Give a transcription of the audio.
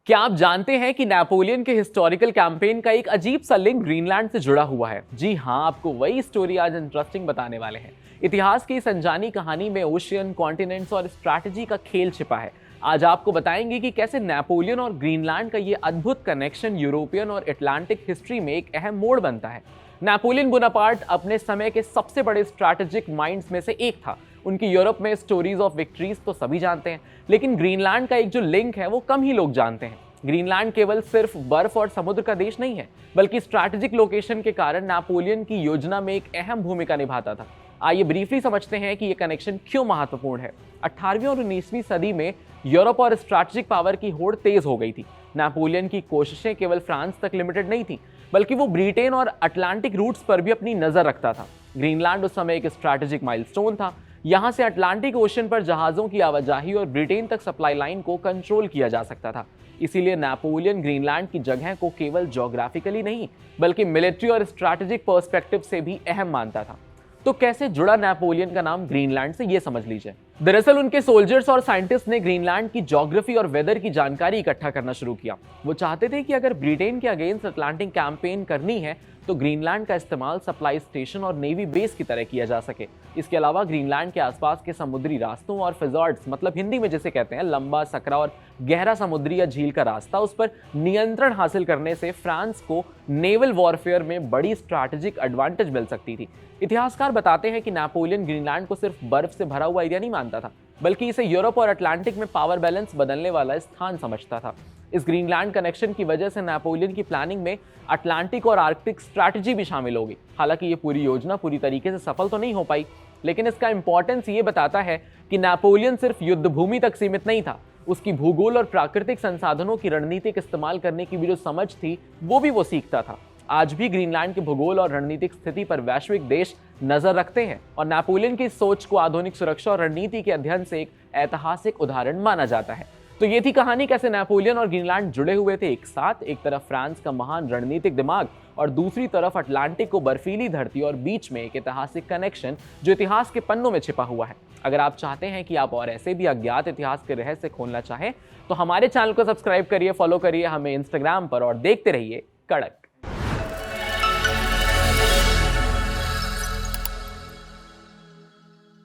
क्या आप जानते हैं कि नेपोलियन के हिस्टोरिकल कैंपेन का एक अजीब सा लिंक ग्रीनलैंड से जुड़ा हुआ है? जी हाँ, आपको वही स्टोरी आज इंटरेस्टिंग बताने वाले हैं। इतिहास की इस अनजानी कहानी में ओशियन, कॉन्टिनेंट्स और स्ट्रैटेजी का खेल छिपा है। आज आपको बताएंगे कि कैसे नेपोलियन और ग्रीनलैंड का ये अद्भुत कनेक्शन यूरोपियन और अटलांटिक हिस्ट्री में एक अहम मोड़ बनता है। नेपोलियन बोनापार्ट अपने समय के सबसे बड़े स्ट्रैटेजिक माइंड्स में से एक था। उनकी यूरोप में स्टोरीज ऑफ विक्ट्रीज तो सभी जानते हैं, लेकिन ग्रीनलैंड का एक जो लिंक है वो कम ही लोग जानते हैं। ग्रीनलैंड केवल सिर्फ बर्फ और समुद्र का देश नहीं है, बल्कि स्ट्रैटेजिक लोकेशन के कारण नेपोलियन की योजना में एक अहम भूमिका निभाता था। आइए ब्रीफली समझते हैं कि यह कनेक्शन क्यों महत्वपूर्ण है। 18वीं और 19वीं सदी में यूरोप और स्ट्रैटेजिक पावर की होड़ तेज हो गई थी। नेपोलियन की कोशिशें केवल फ्रांस तक लिमिटेड नहीं थी, बल्कि वो ब्रिटेन और अटलांटिक रूट्स पर भी अपनी नजर रखता था। ग्रीनलैंड उस समय एक स्ट्रैटेजिक माइलस्टोन था। यहां से अटलांटिक ओशन पर जहाजों की आवाजाही और ब्रिटेन तक सप्लाई लाइन को कंट्रोल किया जा सकता था। इसीलिए नेपोलियन ग्रीनलैंड की जगह को केवल ज्योग्राफिकली नहीं, बल्कि मिलिट्री और स्ट्रैटेजिक पर्सपेक्टिव से भी अहम मानता था। तो कैसे जुड़ा नेपोलियन का नाम ग्रीनलैंड से, ये समझ लीजिए। दरअसल उनके सोल्जर्स और साइंटिस्ट ने ग्रीनलैंड की ज्योग्राफी और वेदर की जानकारी इकट्ठा करना शुरू किया। वो चाहते थे कि अगर ब्रिटेन के अगेंस्ट अटलांटिक कैंपेन करनी है तो ग्रीनलैंड का इस्तेमाल सप्लाई स्टेशन और नेवी बेस की तरह किया जा सके। इसके अलावा ग्रीनलैंड के आसपास के समुद्री रास्तों और फिजॉर्ड्स, मतलब हिंदी में जिसे कहते हैं लंबा, सकरा और गहरा समुद्री या झील का रास्ता, उस पर नियंत्रण हासिल करने से फ्रांस को नेवल वॉरफेयर में बड़ी स्ट्रैटेजिक एडवांटेज मिल सकती थी। इतिहासकार बताते हैं कि नेपोलियन ग्रीनलैंड को सिर्फ बर्फ से भरा हुआ एरिया नहीं मानता था, बल्कि इसे यूरोप और अटलांटिक में पावर बैलेंस बदलने वाला स्थान समझता था। इस ग्रीनलैंड कनेक्शन की वजह से नेपोलियन की प्लानिंग में अटलांटिक और आर्कटिक स्ट्रैटेजी भी शामिल होगी। हालांकि ये पूरी योजना पूरी तरीके से सफल तो नहीं हो पाई, लेकिन इसका इंपॉर्टेंस ये बताता है कि नेपोलियन सिर्फ युद्ध भूमि तक सीमित नहीं था। उसकी भूगोल और प्राकृतिक संसाधनों की रणनीतिक इस्तेमाल करने की भी जो समझ थी, वो भी वो सीखता था। आज भी ग्रीनलैंड के भूगोल और रणनीतिक स्थिति पर वैश्विक देश नजर रखते हैं, और नेपोलियन की सोच को आधुनिक सुरक्षा और रणनीति के अध्ययन से एक ऐतिहासिक उदाहरण माना जाता है। तो ये थी कहानी कैसे नेपोलियन और ग्रीनलैंड जुड़े हुए थे एक साथ। एक तरफ फ्रांस का महान रणनीतिक दिमाग और दूसरी तरफ अटलांटिक को बर्फीली धरती, और बीच में एक ऐतिहासिक कनेक्शन जो इतिहास के पन्नों में छिपा हुआ है। अगर आप चाहते हैं कि आप और ऐसे भी अज्ञात इतिहास के रहस्य खोलना चाहें तो हमारे चैनल को सब्सक्राइब करिए, फॉलो करिए हमें इंस्टाग्राम पर, और देखते रहिए कड़क।